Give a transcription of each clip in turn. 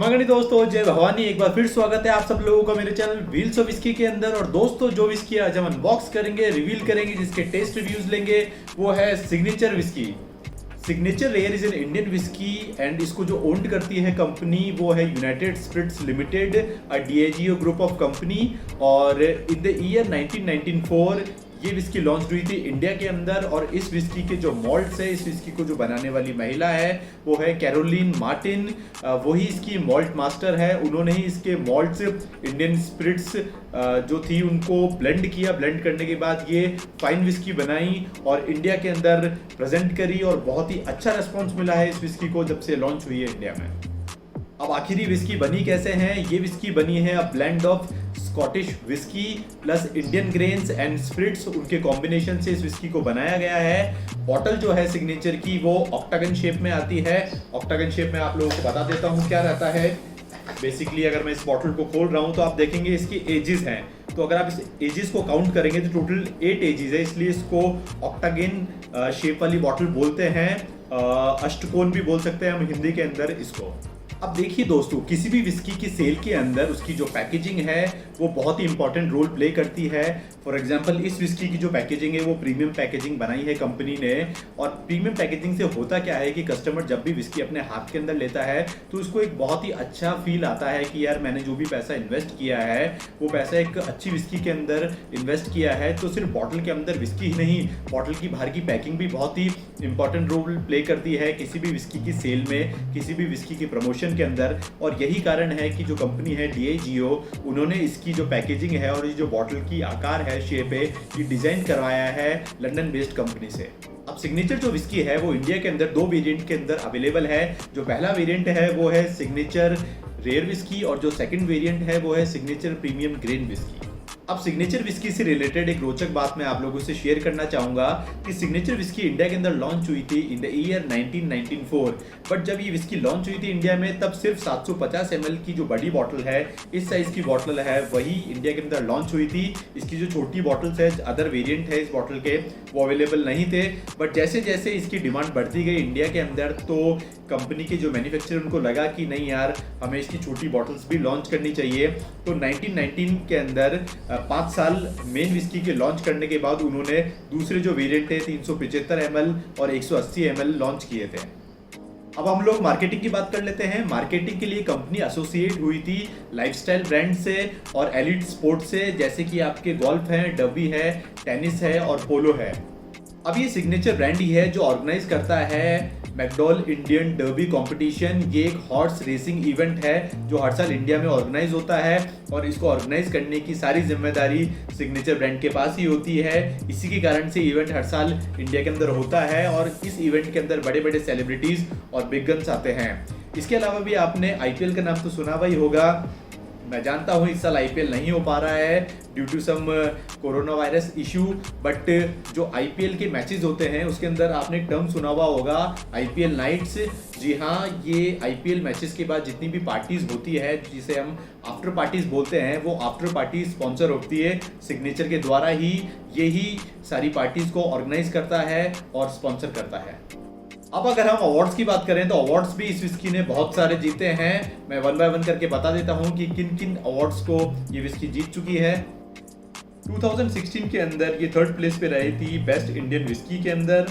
नमस्कार दोस्तों, जय भवानी। एक बार फिर स्वागत है आप सब लोगों का मेरे चैनल व्हील्स ऑफ विस्की के अंदर। और दोस्तों, जो विस्की आज हम अनबॉक्स करेंगे, रिवील करेंगे, जिसके टेस्ट रिव्यूज लेंगे, वो है signature whisky. Signature rare is an Indian whisky and इसको जो ओन करती है कंपनी वो है United Spirits Limited, a Diageo group of company. और इन द ईयर 1994 ये विस्की लॉन्च हुई थी इंडिया के अंदर। और इस विस्की के जो मॉल्ट्स है, इस विस्की को जो बनाने वाली महिला है वो है कैरोलिन मार्टिन। वही इसकी मॉल्ट मास्टर है। उन्होंने ही इसके मॉल्ट्स इंडियन स्पिरिट्स जो थी उनको ब्लेंड किया। ब्लेंड करने के बाद ये फाइन विस्की बनाई और इंडिया के अंदर प्रेजेंट करी। और बहुत ही अच्छा रिस्पॉन्स मिला है इस विस्की को जब से लॉन्च हुई है इंडिया में। अब आखिरी विस्की बनी कैसे है? ये विस्की बनी है a blend of Scottish whisky plus Indian grains and spirits, उनके कॉम्बिनेशन से इस विस्की को बनाया गया है। बॉटल जो है सिग्नेचर की वो ऑक्टागन शेप में आती है। ऑक्टागन शेप में आप लोगों को बता देता हूँ क्या रहता है। बेसिकली अगर मैं इस बॉटल को खोल रहा हूँ तो आप देखेंगे इसकी एजेस हैं। तो अगर आप इस एजेस को काउंट करेंगे तो टोटल 8 एजेस है, इसलिए इसको ऑक्टागन शेप वाली बॉटल बोलते हैं। अष्टकोण भी बोल सकते हैं हम हिंदी के अंदर इसको। अब देखिए दोस्तों, किसी भी विस्की की सेल के अंदर उसकी जो पैकेजिंग है वो बहुत ही इंपॉर्टेंट रोल प्ले करती है। फॉर एग्जांपल इस विस्की की जो पैकेजिंग है वो प्रीमियम पैकेजिंग बनाई है कंपनी ने। और प्रीमियम पैकेजिंग से होता क्या है कि कस्टमर जब भी विस्की अपने हाथ के अंदर लेता है तो उसको एक बहुत ही अच्छा फील आता है कि यार मैंने जो भी पैसा इन्वेस्ट किया है वो पैसा एक अच्छी विस्की के अंदर इन्वेस्ट किया है। तो सिर्फ बॉटल के अंदर विस्की ही नहीं, बॉटल की बाहर की पैकिंग भी बहुत ही इंपॉर्टेंट रोल प्ले करती है किसी भी विस्की की सेल में, किसी भी विस्की की प्रमोशन के अंदर। और यही कारण है कि जो कंपनी है डिएजियो, उन्होंने इसकी जो पैकेजिंग है और ये जो बॉटल की आकार है, शेप है, ये डिजाइन करवाया है लंदन बेस्ड कंपनी से। अब सिग्नेचर जो विस्की है वो इंडिया के अंदर 2 वेरिएंट के अंदर अवेलेबल है। जो पहला वेरिएंट है वो है सिग्नेचर रेयर विस्की और जो सेकंड वेरिएंट है वो है सिग्नेचर प्रीमियम ग्रेन विस्की। अब सिग्नेचर विस्की से रिलेटेड एक रोचक बात मैं आप लोगों से शेयर करना चाहूंगा कि सिग्नेचर विस्की इंडिया के अंदर लॉन्च हुई थी इन द ईयर 1994। बट जब ये विस्की लॉन्च हुई थी इंडिया में तब सिर्फ 750 ml की जो बड़ी बॉटल है, इस साइज की बॉटल है, वही इंडिया के अंदर लॉन्च हुई थी। इसकी जो छोटी बॉटल्स है, अदर वेरिएंट है इस बॉटल के, वो अवेलेबल नहीं थे। बट जैसे जैसे इसकी डिमांड बढ़ती गई इंडिया के अंदर तो कंपनी के जो मैन्युफैक्चरर उनको लगा कि नहीं यार, हमें इसकी छोटी बॉटल्स भी लॉन्च करनी चाहिए। तो 1919 के अंदर 5 साल मेन विस्की के लॉन्च करने के बाद उन्होंने दूसरे जो वेरिएंट है 375 ml और 180 ml लॉन्च किए थे। अब हम लोग मार्केटिंग की बात कर लेते हैं। मार्केटिंग के लिए कंपनी एसोसिएट हुई थी लाइफस्टाइल ब्रांड से और एलिट स्पोर्ट से, जैसे कि आपके गोल्फ है, डबी है, टेनिस है और पोलो है। अब ये सिग्नेचर ब्रांड ही है जो ऑर्गेनाइज करता है मैकडॉल इंडियन डर्बी कंपटीशन। ये एक हॉर्स रेसिंग इवेंट है जो हर साल इंडिया में ऑर्गेनाइज होता है और इसको ऑर्गेनाइज करने की सारी जिम्मेदारी सिग्नेचर ब्रांड के पास ही होती है। इसी के कारण से इवेंट हर साल इंडिया के अंदर होता है और इस इवेंट के अंदर बड़े बड़े सेलिब्रिटीज और बिग गन्स आते हैं। इसके अलावा भी आपने आईपीएल का नाम तो सुना हुआ ही होगा। मैं जानता हूँ इस साल आईपीएल नहीं हो पा रहा है due to some corona virus issue, but जो आईपीएल के मैचेस होते हैं उसके अंदर आपने टर्म सुना हुआ होगा आईपीएल नाइट्स। जी हाँ, ये आईपीएल मैचेस के बाद जितनी भी पार्टीज होती है, जिसे हम आफ्टर पार्टीज बोलते हैं, वो आफ्टर पार्टी स्पॉन्सर होती है सिग्नेचर के द्वारा ही। यही सारी पार्टीज को ऑर्गेनाइज करता है और स्पॉन्सर करता है। अब अगर हम अवार्ड्स की बात करें तो अवार्ड्स भी इस विस्की ने बहुत सारे जीते हैं। मैं 1 बाय 1 करके बता देता हूं कि किन किन अवार्ड्स को ये विस्की जीत चुकी है। 2016 के अंदर ये 3rd प्लेस पे रही थी बेस्ट इंडियन विस्की के अंदर।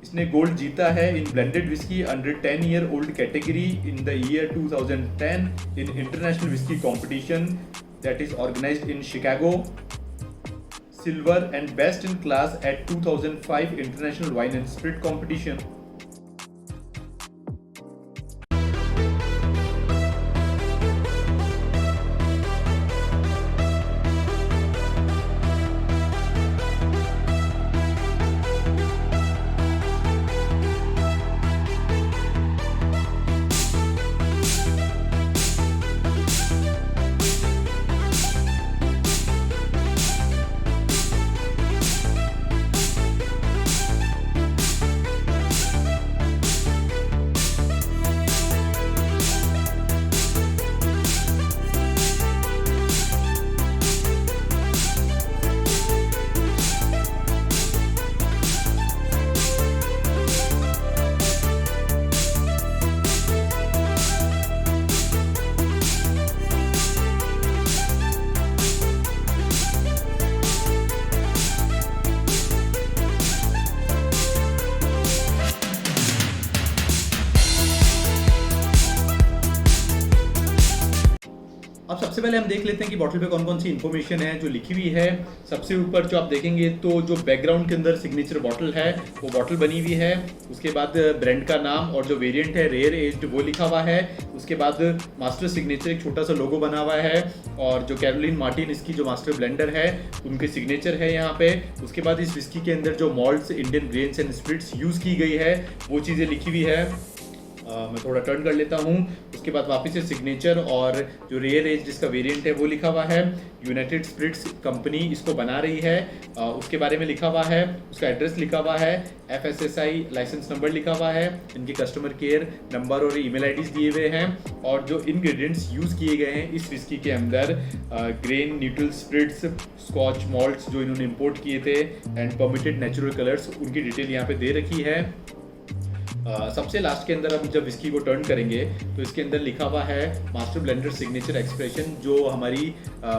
इसने गोल्ड जीता है in blended whisky under 10 year old category in the year 2010 in international whisky competition that is organised in Chicago. Silver and best in class at 2005 International Wine and Spirit Competition. देख लेते हैं कि bottle पे कौन कौन सी information है जो लिखी हुई है। सबसे ऊपर जो आप देखेंगे तो जो बैकग्राउंड के अंदर सिग्नेचर बॉटल है वो बॉटल बनी हुई है। उसके बाद ब्रांड का नाम और जो वेरिएंट है रेयर एज्ड वो लिखा हुआ है। उसके बाद मास्टर सिग्नेचर एक छोटा सा लोगो बना हुआ है और जो कैरोलिन मार्टिन इसकी जो मास्टर ब्लेंडर है उनके सिग्नेचर है यहाँ पे। उसके बाद इस विस्की के अंदर जो malts, Indian grains and spirits use की गई है वो चीज़ें लिखी हुई है। मैं थोड़ा टर्न कर लेता हूँ। उसके बाद वापस से सिग्नेचर और जो रेयर एज जिसका वेरिएंट है वो लिखा हुआ है। यूनाइटेड स्पिरिट्स कंपनी इसको बना रही है, उसके बारे में लिखा हुआ है। उसका एड्रेस लिखा हुआ है, FSSI लाइसेंस नंबर लिखा हुआ है, इनके कस्टमर केयर नंबर और ईमेल आईडीज दिए हुए हैं और जो इंग्रेडिएंट्स यूज़ किए गए हैं इस विस्की के अंदर grain, neutral spirits, Scotch malts जो इन्होंने इंपोर्ट किए थे एंड परमिटेड नेचुरल कलर्स, उनकी डिटेल यहाँ पे दे रखी है। सबसे लास्ट के अंदर हम जब विस्की को टर्न करेंगे तो इसके अंदर लिखा हुआ है मास्टर ब्लेंडर सिग्नेचर एक्सप्रेशन। जो हमारी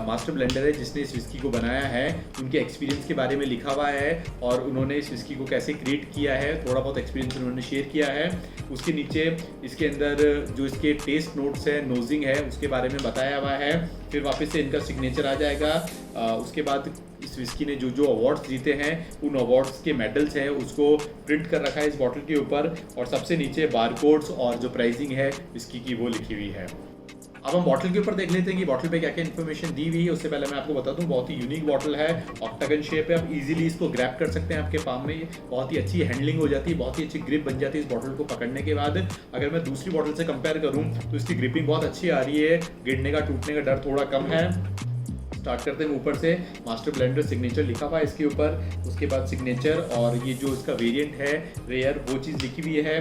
मास्टर ब्लेंडर है जिसने इस विस्की को बनाया है उनके एक्सपीरियंस के बारे में लिखा हुआ है और उन्होंने इस विस्की को कैसे क्रिएट किया है, थोड़ा बहुत एक्सपीरियंस उन्होंने शेयर किया है। उसके नीचे इसके अंदर जो इसके टेस्ट नोट्स है, नोजिंग है, उसके बारे में बताया हुआ है। फिर वापस से इनका सिग्नेचर आ जाएगा। उसके बाद इस विस्की ने जो जो अवार्ड्स जीते हैं उन अवार्ड्स के मेडल्स हैं उसको प्रिंट कर रखा है इस बॉटल के ऊपर और सबसे नीचे बारकोड्स और जो प्राइसिंग है विस्की की वो लिखी हुई है। अब हम बॉटल के ऊपर देख लेते हैं कि बॉटल पे क्या क्या इन्फॉर्मेशन दी हुई है। उससे पहले मैं आपको बता दूं बहुत ही यूनिक बॉटल है, ऑक्टागन शेप है, आप इजीली इसको ग्रैब कर सकते हैं आपके पाम में। बहुत ही अच्छी हैंडलिंग हो जाती है, बहुत ही अच्छी ग्रिप बन जाती है इस बॉटल को पकड़ने के बाद। अगर मैं दूसरी बॉटल से कंपेयर करूँ तो इसकी ग्रिपिंग बहुत अच्छी आ रही है, गिरने का, टूटने का डर थोड़ा कम है। स्टार्ट करते हैं ऊपर से, मास्टर ब्लेंडर सिग्नेचर लिखा हुआ है इसके ऊपर। उसके बाद सिग्नेचर और ये जो इसका वेरिएंट है रेयर वो चीज़ लिखी हुई है।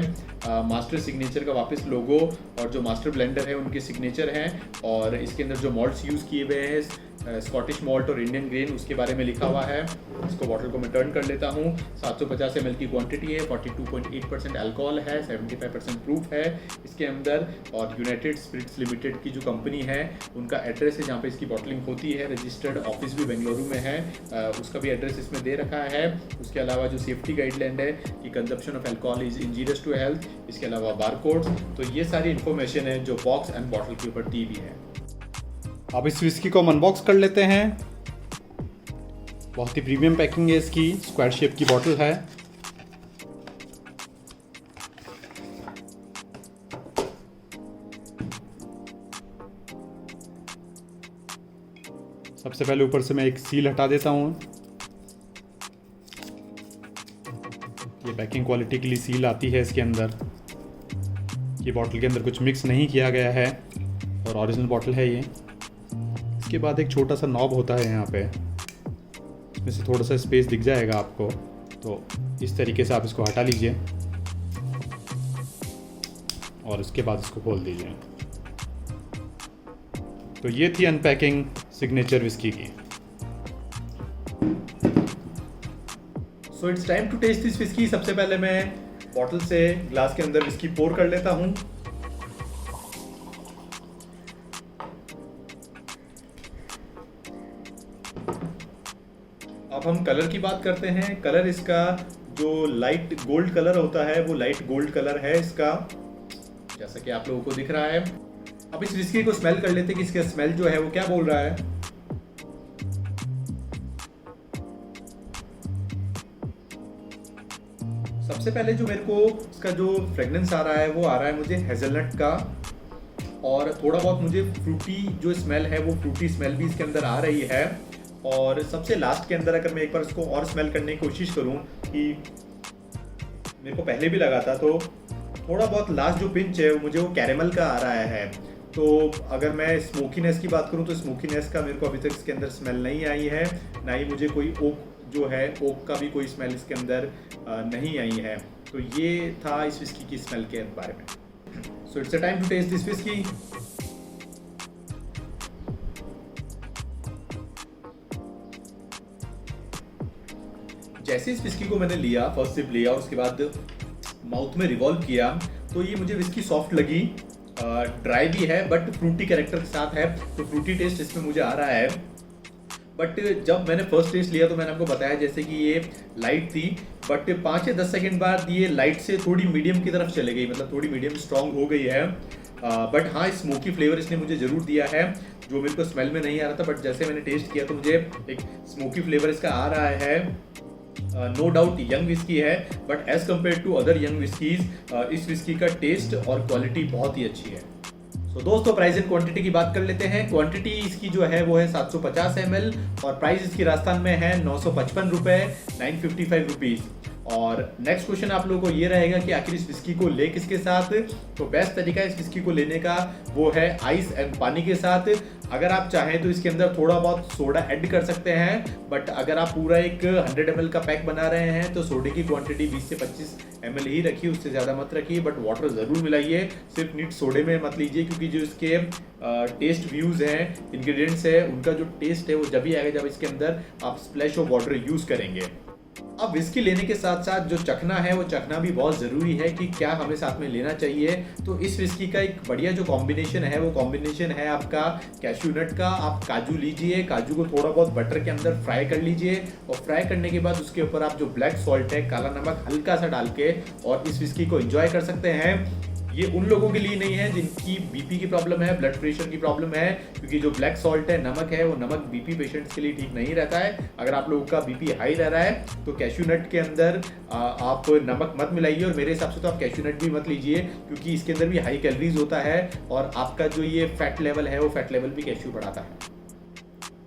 मास्टर सिग्नेचर का वापस लोगो और जो मास्टर ब्लेंडर है उनके सिग्नेचर हैं और इसके अंदर जो मॉल्ट्स यूज़ किए हुए हैं स्कॉटिश मॉल्ट और इंडियन ग्रेन उसके बारे में लिखा हुआ है। इसको बॉटल को मैं टर्न कर लेता हूँ। 750 ml की क्वांटिटी है, 42.8% अल्कोहल है, 75% प्रूफ है इसके अंदर। और यूनाइटेड स्पिरिट्स लिमिटेड की जो कंपनी है उनका एड्रेस है जहाँ पे इसकी बॉटलिंग होती है। रजिस्टर्ड ऑफिस भी बेंगलुरु में है, उसका भी एड्रेस इसमें दे रखा है। उसके अलावा जो सेफ्टी गाइडलाइन है कि consumption of alcohol is injurious to health, इसके अलावा बारकोड्स, तो ये सारी इन्फॉर्मेशन है जो बॉक्स एंड बॉटल के ऊपर दी हुई है। अब इस विस्की को हम अनबॉक्स कर लेते हैं। बहुत ही प्रीमियम पैकिंग है इसकी, स्क्वायर शेप की बॉटल है। सबसे पहले ऊपर से मैं एक सील हटा देता हूँ। ये पैकिंग क्वालिटी के लिए सील आती है इसके अंदर। ये बॉटल के अंदर कुछ मिक्स नहीं किया गया है और ओरिजिनल बॉटल है ये। इसके बाद एक छोटा सा नॉब होता है यहाँ पे, इसमें से थोड़ा सा स्पेस दिख जाएगा आपको, तो इस तरीके से आप इसको हटा लीजिए और उसके बाद इसको खोल दीजिए। तो ये थी अनपैकिंग सिग्नेचर विस्की की। So it's time to taste this whisky. सबसे पहले मैं बॉटल से ग्लास के अंदर विस्की पोर कर लेता हूँ। अब हम कलर की बात करते हैं। कलर इसका जो लाइट गोल्ड कलर होता है वो लाइट गोल्ड कलर है इसका, जैसा कि आप लोगों को दिख रहा है। अब इस विस्की को स्मेल कर लेते हैं कि इसका स्मेल जो है वो क्या बोल रहा है। सबसे पहले जो मेरे को इसका जो फ्रेग्रेंस आ रहा है वो आ रहा है मुझे हेज़लनट का और थोड़ा बहुत मुझे फ्रूटी जो स्मेल है वो फ्रूटी स्मेल भी इसके अंदर आ रही है। और सबसे लास्ट के अंदर अगर मैं एक बार इसको और स्मेल करने की कोशिश करूं कि मेरे को पहले भी लगा था, तो थोड़ा बहुत लास्ट जो पिंच है मुझे वो कैरेमल का आ रहा है। तो अगर मैं स्मोकीनेस की बात करूं तो स्मोकीनेस का मेरे को अभी तक इसके अंदर स्मेल नहीं आई है, ना ही मुझे कोई ओक जो है ओक का भी कोई स्मेल इसके अंदर नहीं आई है। तो ये था इस विस्की की स्मेल के बारे में। So it's a time to taste this whisky. जैसे इस विस्की को मैंने लिया, फर्स्ट सिप लिया और उसके बाद माउथ में रिवॉल्व किया, तो ये मुझे विस्की सॉफ्ट लगी, ड्राई भी है बट फ्रूटी कैरेक्टर के साथ है, तो फ्रूटी टेस्ट इसमें मुझे आ रहा है। बट जब मैंने फर्स्ट टेस्ट लिया तो मैंने आपको बताया जैसे कि ये लाइट थी, बट 5 या 10 सेकेंड बाद ये लाइट से थोड़ी मीडियम की तरफ चले गई, मतलब थोड़ी मीडियम स्ट्रॉन्ग हो गई है। बट हाँ, स्मोकी फ्लेवर इसने मुझे ज़रूर दिया है। जो मेरे को स्मेल में नहीं आ रहा था, बट जैसे मैंने टेस्ट किया तो मुझे एक स्मोकी फ्लेवर इसका आ रहा है। नो डाउट यंग विस्की है, but as compare to other young whiskies इस विस्की का टेस्ट और क्वालिटी बहुत ही अच्छी है। तो दोस्तों प्राइस एंड क्वांटिटी की बात कर लेते हैं। क्वांटिटी इसकी जो है वो है 750 ml और प्राइस इसकी राजस्थान में है 955 रुपये, 955 रुपीज़। और नेक्स्ट क्वेश्चन आप लोगों को ये रहेगा कि आखिर इस विस्की को ले किसके साथ। तो बेस्ट तरीका इस विस्की को लेने का वो है आइस एंड पानी के साथ। अगर आप चाहें तो इसके अंदर थोड़ा बहुत सोडा ऐड कर सकते हैं, बट अगर आप पूरा एक 100 ml का पैक बना रहे हैं तो सोडे की क्वांटिटी 20 से 25 ml ही रखिए, उससे ज़्यादा मत रखिए। बट वाटर ज़रूर मिलाइए, सिर्फ नीट सोडे में मत लीजिए, क्योंकि जो इसके टेस्ट व्यूज़ हैं, इंग्रेडिएंट्स है, उनका जो टेस्ट है वो जब ही आएगा जब इसके अंदर आप स्प्लैश ऑफ वाटर यूज़ करेंगे। अब विस्की लेने के साथ साथ जो चखना है वो चखना भी बहुत ज़रूरी है कि क्या हमें साथ में लेना चाहिए। तो इस विस्की का एक बढ़िया जो कॉम्बिनेशन है वो कॉम्बिनेशन है आपका कैश्यू नट का। आप काजू लीजिए, काजू को थोड़ा बहुत बटर के अंदर फ्राई कर लीजिए और फ्राई करने के बाद उसके ऊपर आप जो ब्लैक सॉल्ट है, काला नमक हल्का सा डाल के और इस विस्की को एंजॉय कर सकते हैं। ये उन लोगों के लिए नहीं है जिनकी बीपी की प्रॉब्लम है, ब्लड प्रेशर की प्रॉब्लम है, क्योंकि जो ब्लैक सॉल्ट है, नमक है, वो नमक बीपी पेशेंट्स के लिए ठीक नहीं रहता है। अगर आप लोगों का बीपी हाई रह रहा है तो कैश्यू नट के अंदर आप नमक मत मिलाइए, और मेरे हिसाब से तो आप कैश्यू नट भी मत लीजिए, क्योंकि इसके अंदर भी हाई कैलोरीज होता है और आपका जो ये फैट लेवल है वो फैट लेवल भी कैश्यू बढ़ाता है।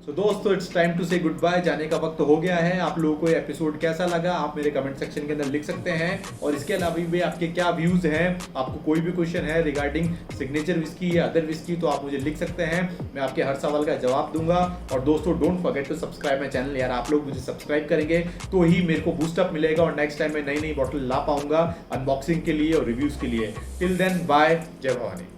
तो दोस्तों इट्स टाइम टू से गुड बाय, जाने का वक्त हो गया है। आप लोगों को ये एपिसोड कैसा लगा आप मेरे कमेंट सेक्शन के अंदर लिख सकते हैं, और इसके अलावा भी आपके क्या व्यूज़ हैं, आपको कोई भी क्वेश्चन है रिगार्डिंग सिग्नेचर विस्की या अदर विस्की तो आप मुझे लिख सकते हैं, मैं आपके हर सवाल का जवाब दूंगा। और दोस्तों don't forget to subscribe my channel, यार आप लोग मुझे सब्सक्राइब करेंगे तो ही मेरे को बूस्टअप मिलेगा और नेक्स्ट टाइम मैं नई नई बॉटल ला पाऊंगा अनबॉक्सिंग के लिए और रिव्यूज़ के लिए। टिल देन बाय, जय भवानी।